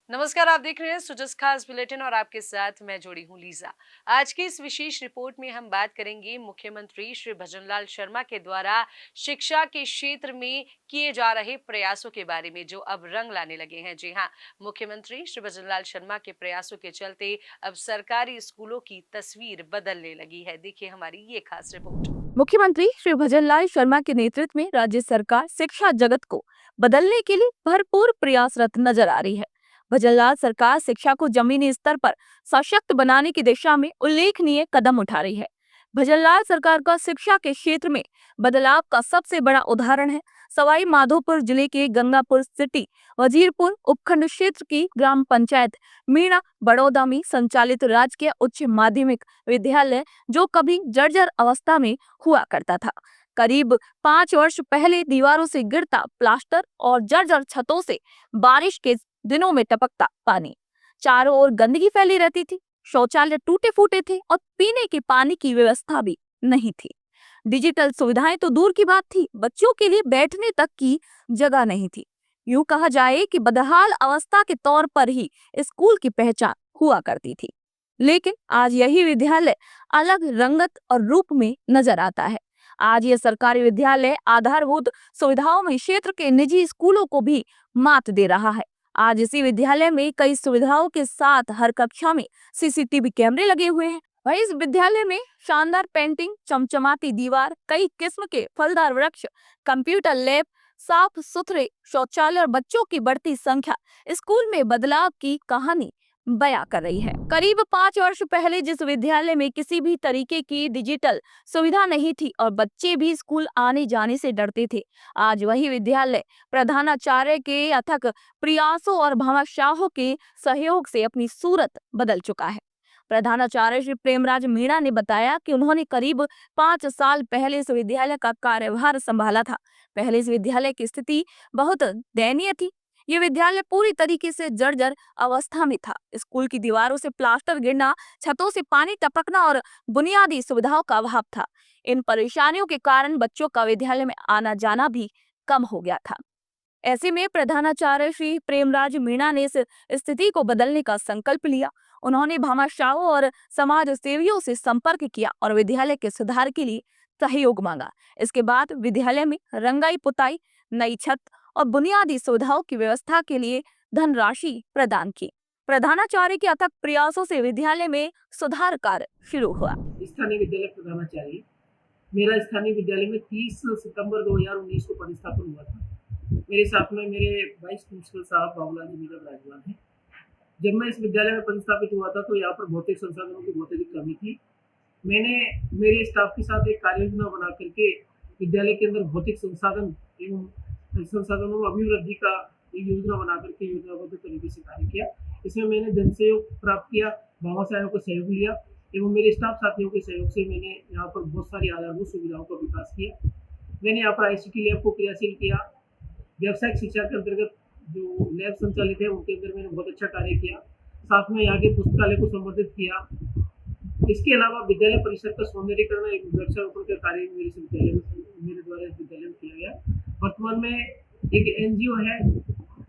नमस्कार, आप देख रहे हैं सुजस खास बुलेटिन और आपके साथ मैं जुड़ी हूं लीजा। आज की इस विशेष रिपोर्ट में हम बात करेंगे मुख्यमंत्री श्री भजनलाल शर्मा के द्वारा शिक्षा के क्षेत्र में किए जा रहे प्रयासों के बारे में, जो अब रंग लाने लगे हैं। जी हाँ, मुख्यमंत्री श्री भजनलाल शर्मा के प्रयासों के चलते अब सरकारी स्कूलों की तस्वीर बदलने लगी है। देखिए हमारी ये खास रिपोर्ट। मुख्यमंत्री श्री भजनलाल शर्मा के नेतृत्व में राज्य सरकार शिक्षा जगत को बदलने के लिए भरपूर प्रयासरत नजर आ रही है। भजनलाल सरकार शिक्षा को जमीनी स्तर पर सशक्त बनाने की दिशा में उल्लेखनीय कदम उठा रही है। भजनलाल सरकार का शिक्षा के क्षेत्र में बदलाव का सबसे बड़ा उदाहरण है सवाई माधोपुर जिले के गंगापुर सिटी वजीरपुर उपखंड क्षेत्र की ग्राम पंचायत मीणा बड़ौदा में संचालित राजकीय उच्च माध्यमिक विद्यालय, जो कभी जर्जर अवस्था में हुआ करता था। करीब 5 वर्ष पहले दीवारों से गिरता प्लास्टर और जर्जर छतों से बारिश के दिनों में टपकता पानी, चारों ओर गंदगी फैली रहती थी। शौचालय टूटे फूटे थे और पीने के पानी की व्यवस्था भी नहीं थी। डिजिटल सुविधाएं तो दूर की बात थी, बच्चों के लिए बैठने तक की जगह नहीं थी। यूं कहा जाए कि बदहाल अवस्था के तौर पर ही स्कूल की पहचान हुआ करती थी। लेकिन आज यही विद्यालय अलग रंगत और रूप में नजर आता है। आज ये सरकारी विद्यालय आधारभूत सुविधाओं में क्षेत्र के निजी स्कूलों को भी मात दे रहा है। आज इसी विद्यालय में कई सुविधाओं के साथ हर कक्षा में सीसीटीवी कैमरे लगे हुए हैं। वहीं इस विद्यालय में शानदार पेंटिंग, चमचमाती दीवार, कई किस्म के फलदार वृक्ष, कंप्यूटर लैब, साफ सुथरे शौचालय और बच्चों की बढ़ती संख्या स्कूल में बदलाव की कहानी बयां कर रही है। करीब 5 वर्ष पहले जिस विद्यालय में किसी भी तरीके की डिजिटल सुविधा नहीं थी और बच्चे भी स्कूल आने जाने से डरते थे, आज वही विद्यालय प्रधानाचार्य के अथक प्रयासों और भामाशाहों के सहयोग से अपनी सूरत बदल चुका है। प्रधानाचार्य श्री प्रेमराज मीणा ने बताया कि उन्होंने करीब 5 साल पहले इस विद्यालय का कार्यभार संभाला था। पहले इस विद्यालय की स्थिति बहुत दयनीय थी। ये विद्यालय पूरी तरीके से जर्जर अवस्था में था। स्कूल की दीवारों से प्लास्टर गिरना, छतों से पानी टपकना और बुनियादी सुविधाओं का अभाव था। इन परेशानियों के कारण बच्चों का विद्यालय में आना जाना भी कम हो गया था। ऐसे में प्रधानाचार्य श्री प्रेमराज मीणा ने इस स्थिति को बदलने का संकल्प लिया। उन्होंने भामाशाहों और समाज सेवियों से संपर्क किया और विद्यालय के सुधार के लिए सहयोग मांगा। इसके बाद विद्यालय में रंगाई पुताई, नई छत और बुनियादी सुविधाओं की व्यवस्था के लिए धनराशि प्रदान की। प्रधानाचार्य के अथक प्रयासों से विद्यालय में सुधार कार्य शुरू हुआ। स्थानीय विद्यालय प्रधानाचार्य, मेरा स्थानीय विद्यालय में 30 सितंबर 2019 को पदस्थापन हुआ था। मेरे साथ में मेरे वाइस प्रिंसिपल साहब बाबूलाल जी मीरा विराजमान हैं। जब मैं इस विद्यालय में पदस्थापित हुआ था तो यहाँ पर भौतिक संसाधनों की बहुत अधिक कमी थी। मैंने मेरे स्टाफ के साथ एक कार्य योजना बना करके विद्यालय के अंदर भौतिक संसाधन एवं संसाधनों में अभिवृद्धि का एक योजना बना करके योजनाबद्ध तरीके से कार्य किया। इसमें मैंने जन सहयोग प्राप्त किया, बाबा साहेब का सहयोग लिया एवं मेरे स्टाफ साथियों के सहयोग से मैंने यहाँ पर बहुत सारी आधारभूत सुविधाओं का विकास किया। मैंने यहाँ पर आईसीटी लैब को क्रियाशील किया। व्यावसायिक शिक्षा के अंतर्गत जो लैब संचालित है उनके अंदर मैंने बहुत अच्छा कार्य किया। साथ में यहाँ के पुस्तकालय को संवर्धित किया। इसके अलावा विद्यालय परिसर का सौंदर्यीकरण, एक वृक्षारोपण का कार्य मेरे द्वारा इस विद्यालय में किया गया। वर्तमान में एक एनजीओ है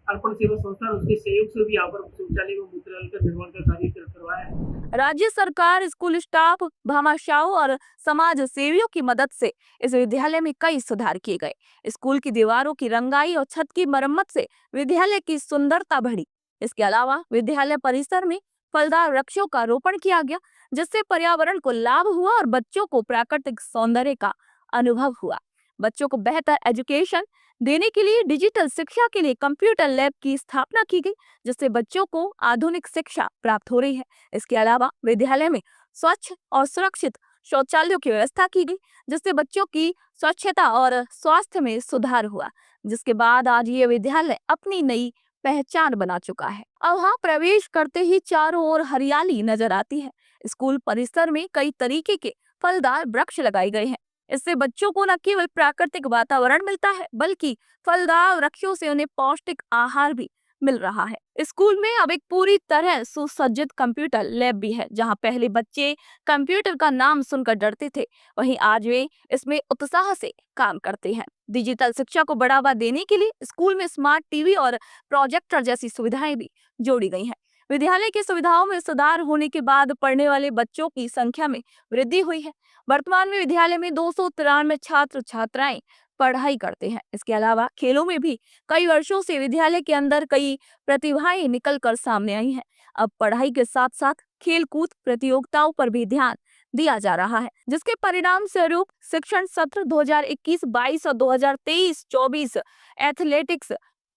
अर्पण सेवा संस्थान, उसके सहयोग से भी यहाँ पर शौचालय व मूत्रालय का निर्माण का कार्य करवाया है। राज्य सरकार, स्कूल स्टाफ, भामाशाहों और समाज सेवियों की मदद से इस विद्यालय में कई सुधार किए गए। स्कूल की दीवारों की रंगाई और छत की मरम्मत से विद्यालय की सुंदरता बढ़ी। इसके अलावा विद्यालय परिसर में फलदार वृक्षों का रोपण किया गया, जिससे पर्यावरण को लाभ हुआ और बच्चों को प्राकृतिक सौंदर्य का अनुभव हुआ। बच्चों को बेहतर एजुकेशन देने के लिए डिजिटल शिक्षा के लिए कंप्यूटर लैब की स्थापना की गई, जिससे बच्चों को आधुनिक शिक्षा प्राप्त हो रही है। इसके अलावा विद्यालय में स्वच्छ और सुरक्षित शौचालयों की व्यवस्था की गई, जिससे बच्चों की स्वच्छता और स्वास्थ्य में सुधार हुआ। जिसके बाद आज ये विद्यालय अपनी नई पहचान बना चुका है। अब वहाँ प्रवेश करते ही चारों ओर हरियाली नजर आती है। स्कूल परिसर में कई तरीके के फलदार वृक्ष लगाए गए हैं। इससे बच्चों को न केवल प्राकृतिक वातावरण मिलता है, बल्कि फलदार वृक्षों से उन्हें पौष्टिक आहार भी मिल रहा है। स्कूल में अब एक पूरी तरह सुसज्जित कंप्यूटर लैब भी है। जहां पहले बच्चे कंप्यूटर का नाम सुनकर डरते थे, वहीं आज वे इसमें उत्साह से काम करते हैं। डिजिटल शिक्षा को बढ़ावा देने के लिए स्कूल में स्मार्ट टीवी और प्रोजेक्टर जैसी सुविधाएं भी जोड़ी गई हैं। विद्यालय की सुविधाओं में सुधार होने के बाद पढ़ने वाले बच्चों की संख्या में वृद्धि हुई है। वर्तमान में विद्यालय में 293 छात्र छात्राएं पढ़ाई करते हैं। इसके अलावा खेलों में भी कई वर्षों से विद्यालय के अंदर कई प्रतिभाएं निकल कर सामने आई हैं। अब पढ़ाई के साथ साथ खेल कूद प्रतियोगिताओं पर भी ध्यान दिया जा रहा है, जिसके परिणाम स्वरूप शिक्षण सत्र 2021-22 और 2023-24 एथलेटिक्स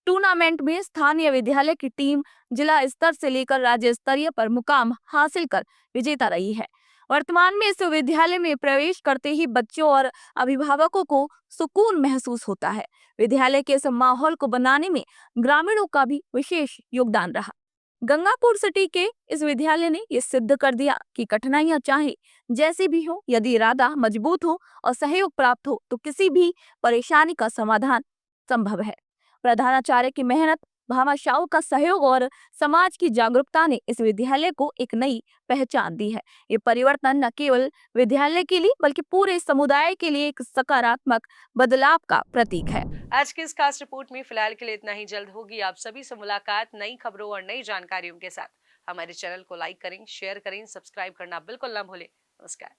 टूर्नामेंट में स्थानीय विद्यालय की टीम जिला स्तर से लेकर राज्य स्तरीय पर मुकाम हासिल कर विजेता रही है। वर्तमान में इस विद्यालय में प्रवेश करते ही बच्चों और अभिभावकों को सुकून महसूस होता है। विद्यालय के इस माहौल को बनाने में ग्रामीणों का भी विशेष योगदान रहा। गंगापुर सिटी के इस विद्यालय ने ये सिद्ध कर दिया कि कठिनाइयां चाहे जैसी भी हो, यदि इरादा मजबूत हो और सहयोग प्राप्त हो तो किसी भी परेशानी का समाधान संभव है। प्रधानाचार्य की मेहनत, भामाशाहों का सहयोग और समाज की जागरूकता ने इस विद्यालय को एक नई पहचान दी है। ये परिवर्तन न केवल विद्यालय के लिए बल्कि पूरे समुदाय के लिए एक सकारात्मक बदलाव का प्रतीक है। आज की इस खास रिपोर्ट में फिलहाल के लिए इतना ही। जल्द होगी आप सभी से मुलाकात नई खबरों और नई जानकारियों के साथ। हमारे चैनल को लाइक करें, शेयर करें, सब्सक्राइब करना बिल्कुल ना भूलें। नमस्कार।